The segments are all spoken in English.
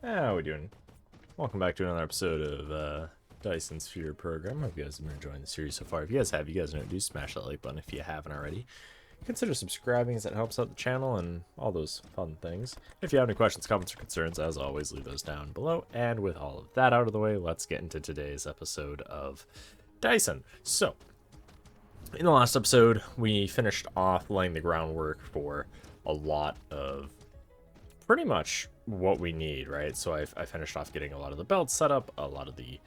How we doing? Welcome back to another episode of Dyson Sphere Program. Hope you guys have been enjoying the series so far. If you guys have, you guys know, do smash that like button if you haven't already. Consider subscribing as that helps out the channel and all those fun things. If you have any questions, comments, or concerns, as always, leave those down below. And with all of that out of the way, let's get into today's episode of Dyson. So, in the last episode, we finished off laying the groundwork for a lot of pretty much what we need, right? So I finished off getting a lot of the belts set up, a lot of the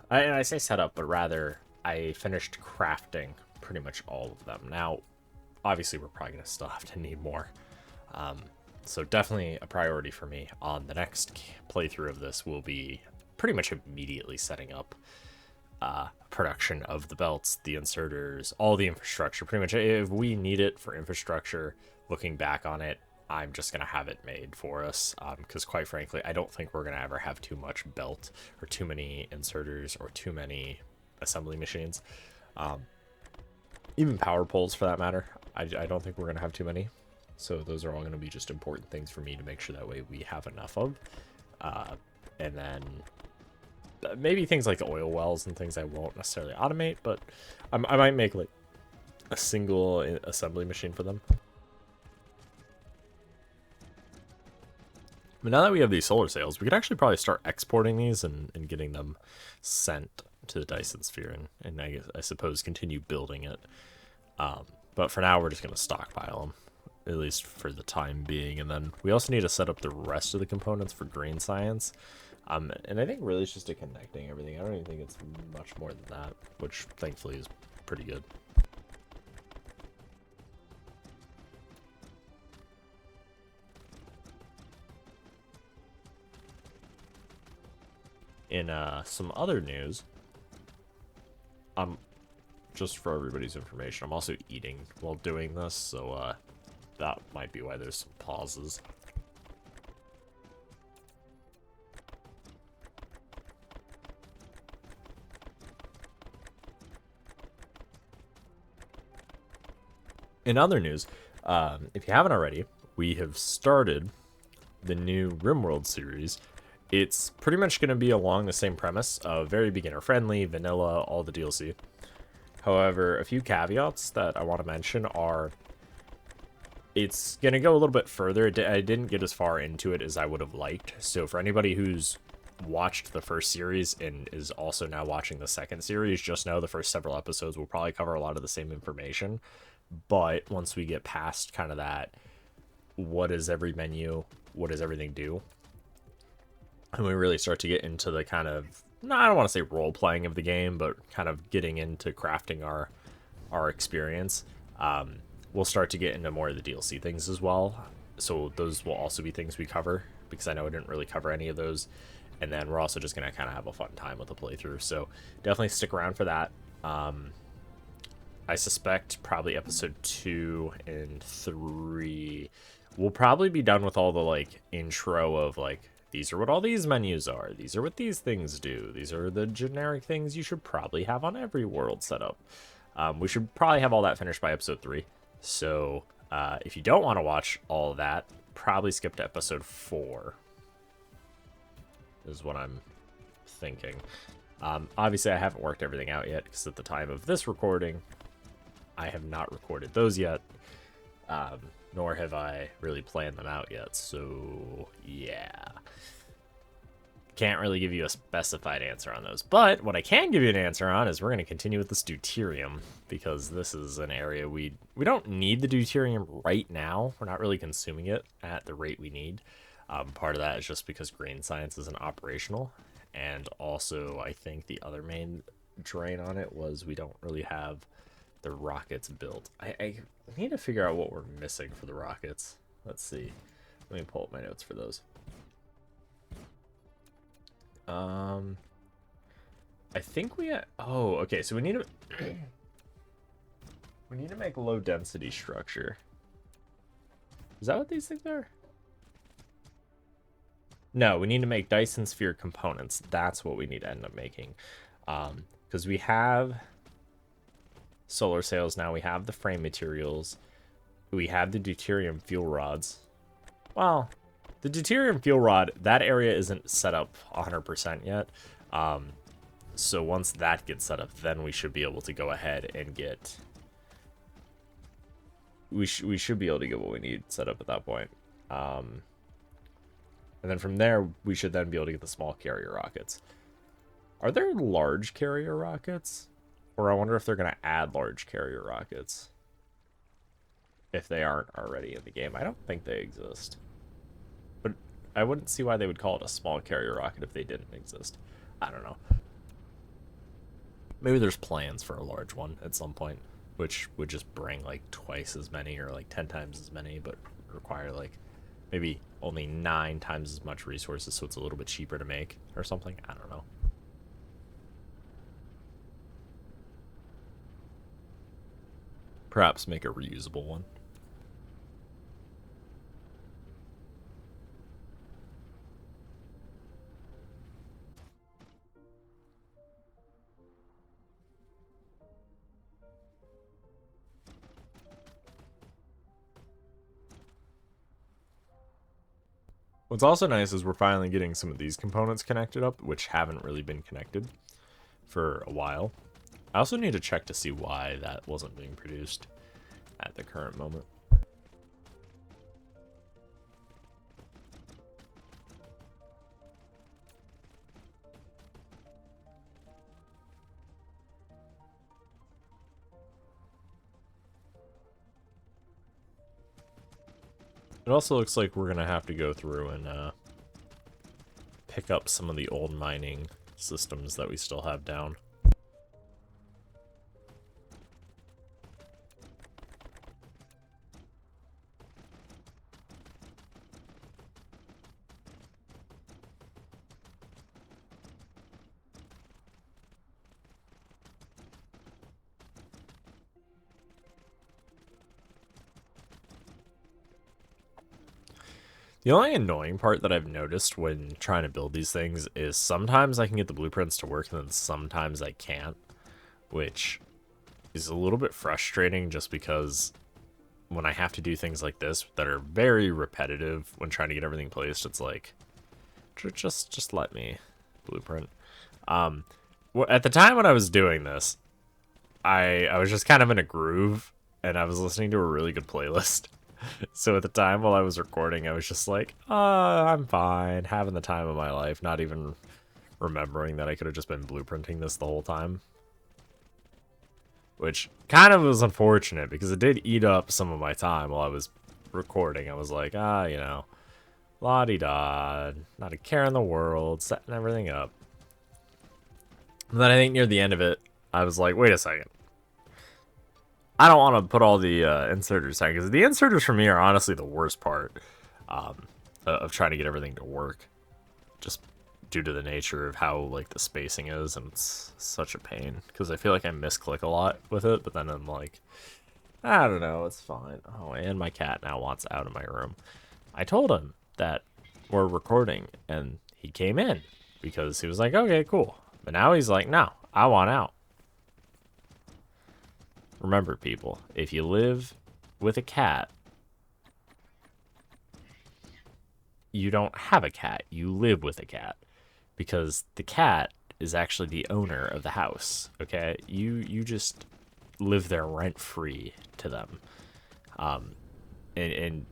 I say set up, but rather I finished crafting pretty much all of them. Now obviously we're probably gonna still have to need more, so definitely a priority for me on the next playthrough of this will be pretty much immediately setting up production of the belts, the inserters, all the infrastructure. Pretty much if we need it for infrastructure, looking back on it, I'm just going to have it made for us, because quite frankly, I don't think we're going to ever have too much belt or too many inserters or too many assembly machines. Even power poles for that matter. I don't think we're going to have too many. So those are all going to be just important things for me to make sure that way we have enough of. And then maybe things like the oil wells and things I won't necessarily automate, but I might make like a single assembly machine for them. But now that we have these solar sails, we could actually probably start exporting these and getting them sent to the Dyson Sphere and I suppose continue building it. But for now, we're just going to stockpile them, at least for the time being. And then we also need to set up the rest of the components for green science. And I think really it's just a connecting everything. I don't even think it's much more than that, which thankfully is pretty good. In some other news, just for everybody's information, I'm also eating while doing this, so that might be why there's some pauses. In other news, if you haven't already, we have started the new RimWorld series. It's pretty much going to be along the same premise of very beginner friendly, vanilla, all the DLC. However, a few caveats that I want to mention are it's going to go a little bit further. I didn't get as far into it as I would have liked. So for anybody who's watched the first series and is also now watching the second series, just know the first several episodes will probably cover a lot of the same information. But once we get past kind of that, what is every menu, what does everything do, and we really start to get into the kind of, no, I don't want to say role playing of the game, but kind of getting into crafting our experience, we'll start to get into more of the DLC things as well. So those will also be things we cover, because I know I didn't really cover any of those. And then we're also just going to kind of have a fun time with the playthrough. So definitely stick around for that. I suspect probably episode 2 and 3 we'll probably be done with all the like intro of like, these are what all these menus are, these are what these things do, these are the generic things you should probably have on every world setup. We should probably have all that finished by episode 3. So if you don't want to watch all of that, probably skip to episode 4 is what I'm thinking. Obviously I haven't worked everything out yet, because at the time of this recording I have not recorded those yet, nor have I really planned them out yet, so yeah. Can't really give you a specified answer on those, but what I can give you an answer on is we're going to continue with this deuterium, because this is an area we don't need the deuterium right now. We're not really consuming it at the rate we need. Part of that is just because green science isn't operational, and also I think the other main drain on it was we don't really have the rockets built. I need to figure out what we're missing for the rockets. Let's see. Let me pull up my notes for those. I think we had, oh, okay, so we need to we need to make low density structure. Is that what these things are? No, we need to make Dyson Sphere components. That's what we need to end up making. Because we have solar sails now, we have the frame materials, we have the deuterium fuel rods. Well, The deuterium fuel rod, that area isn't set up 100% yet. So once that gets set up, then we should be able to go ahead and get... We should be able to get what we need set up at that point. And then from there, we should then be able to get the small carrier rockets. Are there large carrier rockets? Or I wonder if they're going to add large carrier rockets. If they aren't already in the game. I don't think they exist. But I wouldn't see why they would call it a small carrier rocket if they didn't exist. I don't know. Maybe there's plans for a large one at some point, which would just bring like twice as many or like 10 times as many, but require like maybe only 9 times as much resources, so it's a little bit cheaper to make or something. I don't know. Perhaps make a reusable one. What's also nice is we're finally getting some of these components connected up, which haven't really been connected for a while. I also need to check to see why that wasn't being produced at the current moment. It also looks like we're gonna have to go through and pick up some of the old mining systems that we still have down. The only annoying part that I've noticed when trying to build these things is sometimes I can get the blueprints to work and then sometimes I can't, which is a little bit frustrating just because when I have to do things like this that are very repetitive when trying to get everything placed, it's like, just let me blueprint. At the time when I was doing this, I was just kind of in a groove and I was listening to a really good playlist. So at the time while I was recording, I was just like, I'm fine, having the time of my life, not even remembering that I could have just been blueprinting this the whole time. Which kind of was unfortunate because it did eat up some of my time while I was recording. I was like, you know, la-di-da, not a care in the world, setting everything up. And then I think near the end of it, I was like, wait a second. I don't want to put all the inserters down because the inserters for me are honestly the worst part of trying to get everything to work, just due to the nature of how like the spacing is, and it's such a pain because I feel like I misclick a lot with it, but then I'm like, I don't know, it's fine. Oh, and my cat now wants out of my room. I told him that we're recording, and he came in because he was like, okay, cool. But now he's like, no, I want out. Remember, people, if you live with a cat, you don't have a cat, you live with a cat. Because the cat is actually the owner of the house, okay? You just live there rent-free to them. And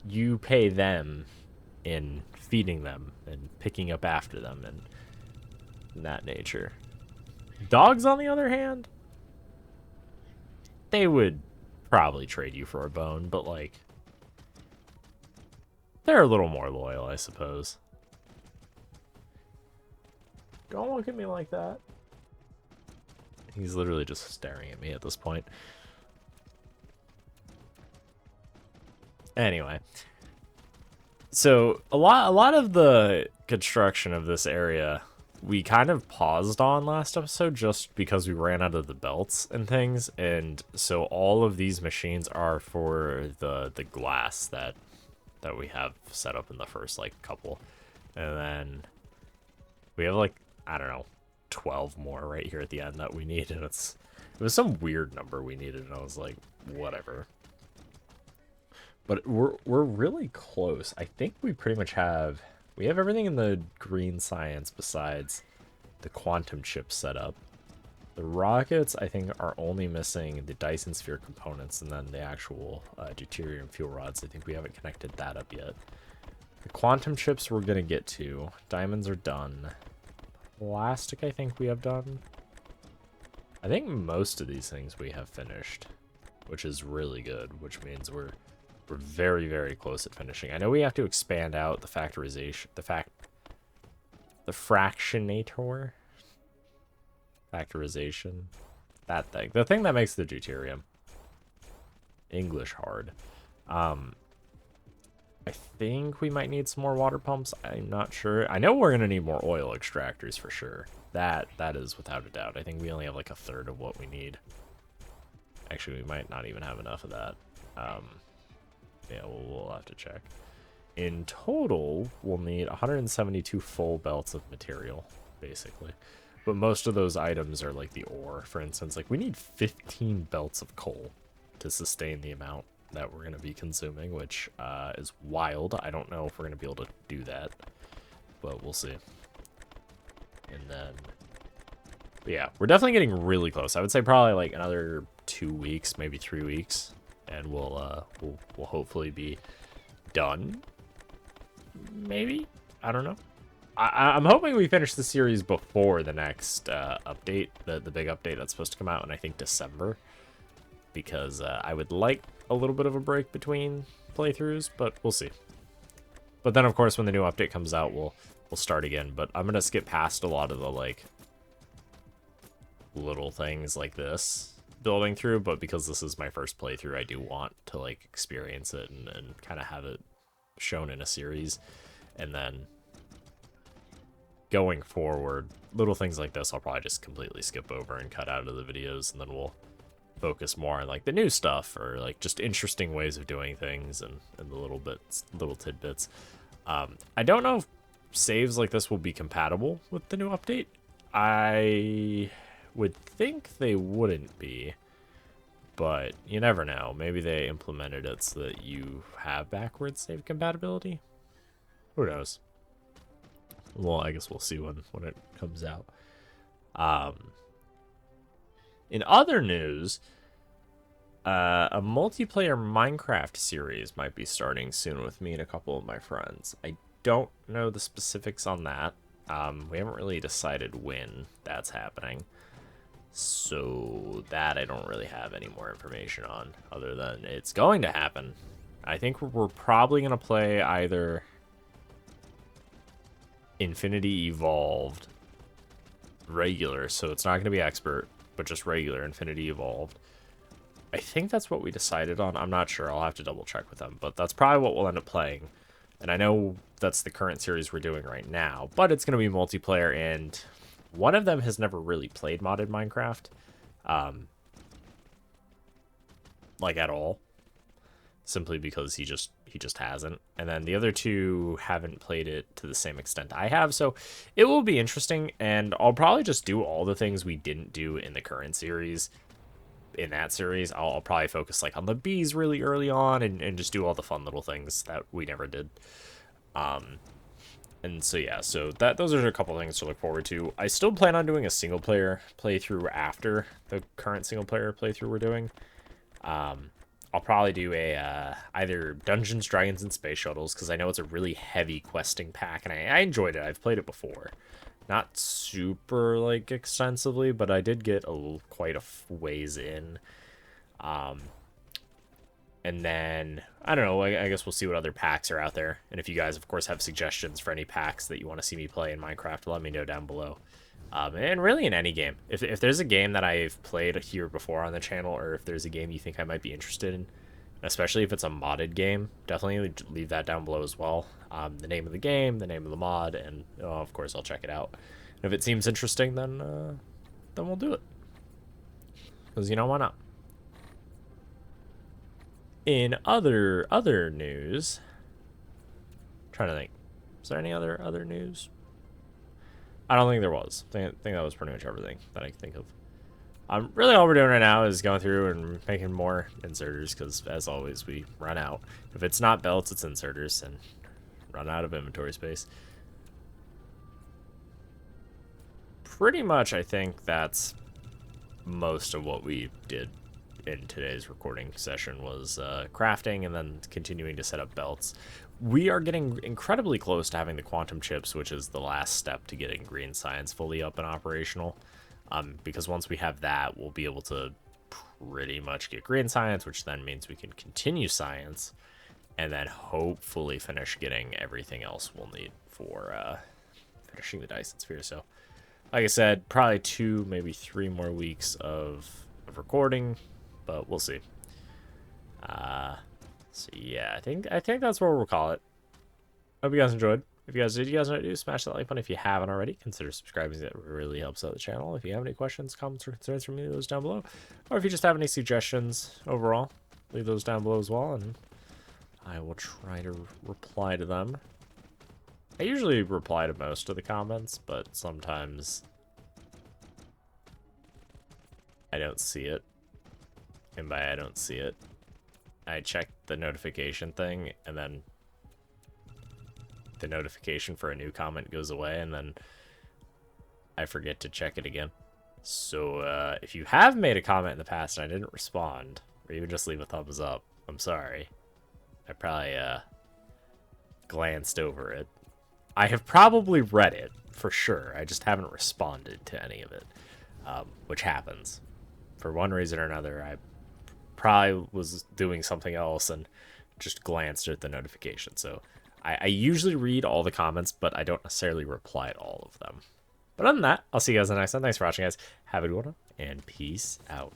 you pay them in feeding them and picking up after them and that nature. Dogs, on the other hand, they would probably trade you for a bone, but, like, they're a little more loyal, I suppose. Don't look at me like that. He's literally just staring at me at this point. Anyway. So, a lot of the construction of this area we kind of paused on last episode just because we ran out of the belts and things, and so all of these machines are for the glass that we have set up in the first like couple, and then we have like, I don't know, 12 more right here at the end that we need, and it was some weird number we needed, and I was like, whatever. But we're really close. I think we pretty much we have everything in the green science besides the quantum chip setup. The rockets, I think, are only missing the Dyson Sphere components and then the actual deuterium fuel rods. I think we haven't connected that up yet. The quantum chips we're going to get to. Diamonds are done. Plastic, I think we have done. I think most of these things we have finished, which is really good, which means we're very, very close at finishing. I know we have to expand out the factorization, the fractionator. Factorization. That thing. The thing that makes the deuterium. English hard. I think we might need some more water pumps. I'm not sure. I know we're going to need more oil extractors for sure. That is without a doubt. I think we only have like a third of what we need. Actually, we might not even have enough of that. Yeah, we'll have to check. In total, we'll need 172 full belts of material, basically. But most of those items are like the ore, for instance. Like, we need 15 belts of coal to sustain the amount that we're going to be consuming, which is wild. I don't know if we're going to be able to do that, but we'll see. And then, yeah, we're definitely getting really close. I would say probably like another 2 weeks, maybe 3 weeks, and we'll hopefully be done. Maybe? I don't know. I'm hoping we finish the series before the next update, the big update that's supposed to come out in, I think, December. Because I would like a little bit of a break between playthroughs, but we'll see. But then, of course, when the new update comes out, we'll start again. But I'm going to skip past a lot of the, like, little things like this building through. But because this is my first playthrough, I do want to, like, experience it and kind of have it shown in a series. And then going forward, little things like this I'll probably just completely skip over and cut out of the videos, and then we'll focus more on like the new stuff or like just interesting ways of doing things and the little tidbits. I don't know if saves like this will be compatible with the new update. I would think they wouldn't be, but you never know. Maybe they implemented it so that you have backwards save compatibility. Who knows? Well, I guess we'll see when it comes out. In other news, a multiplayer Minecraft series might be starting soon with me and a couple of my friends. I don't know the specifics on that. We haven't really decided when that's happening. So that I don't really have any more information on, other than it's going to happen. I think we're probably going to play either Infinity Evolved regular, so it's not going to be expert, but just regular Infinity Evolved. I think that's what we decided on. I'm not sure. I'll have to double check with them, but that's probably what we'll end up playing. And I know that's the current series we're doing right now, but it's going to be multiplayer, and one of them has never really played modded Minecraft, like at all, simply because he just hasn't. And then the other two haven't played it to the same extent I have, so it will be interesting, and I'll probably just do all the things we didn't do in the current series. In that series, I'll probably focus like on the bees really early on and just do all the fun little things that we never did. And so yeah, so those are a couple things to look forward to. I still plan on doing a single player playthrough after the current single player playthrough we're doing. I'll probably do a either Dungeons, Dragons, and Space Shuttles, because I know it's a really heavy questing pack, and I enjoyed it. I've played it before. Not super, like, extensively, but I did get quite a ways in. And then, I don't know, I guess we'll see what other packs are out there. And if you guys, of course, have suggestions for any packs that you want to see me play in Minecraft, let me know down below. And really in any game. If there's a game that I've played here before on the channel, or if there's a game you think I might be interested in, especially if it's a modded game, definitely leave that down below as well. The name of the game, the name of the mod, and of course I'll check it out. And if it seems interesting, then we'll do it. Because, you know, why not? In other news, I'm trying to think, is there any other news? I don't think there was. I think that was pretty much everything that I can think of. Really all we're doing right now is going through and making more inserters, because as always, we run out. If it's not belts, it's inserters, and run out of inventory space. Pretty much, I think that's most of what we did in today's recording session was crafting and then continuing to set up belts. We are getting incredibly close to having the quantum chips, which is the last step to getting green science fully up and operational. Because once we have that, we'll be able to pretty much get green science, which then means we can continue science and then hopefully finish getting everything else we'll need for finishing the Dyson Sphere. So, like I said, probably 2, maybe 3 more weeks of recording, but we'll see. So yeah, I think that's what we'll call it. Hope you guys enjoyed. If you guys did, you guys know what to do. Smash that like button if you haven't already. Consider subscribing. That really helps out the channel. If you have any questions, comments, or concerns for me, leave those down below. Or if you just have any suggestions overall, leave those down below as well, and I will try to reply to them. I usually reply to most of the comments, but sometimes I don't see it. And by I don't see it, I check the notification thing, and then the notification for a new comment goes away, and then I forget to check it again. So if you have made a comment in the past and I didn't respond, or even just leave a thumbs up, I'm sorry. I probably glanced over it. I have probably read it, for sure. I just haven't responded to any of it, which happens. For one reason or another, I probably was doing something else and just glanced at the notification. So I usually read all the comments, but I don't necessarily reply to all of them. But other than that, I'll see you guys in the next one. Thanks for watching, guys. Have a good one, and peace out.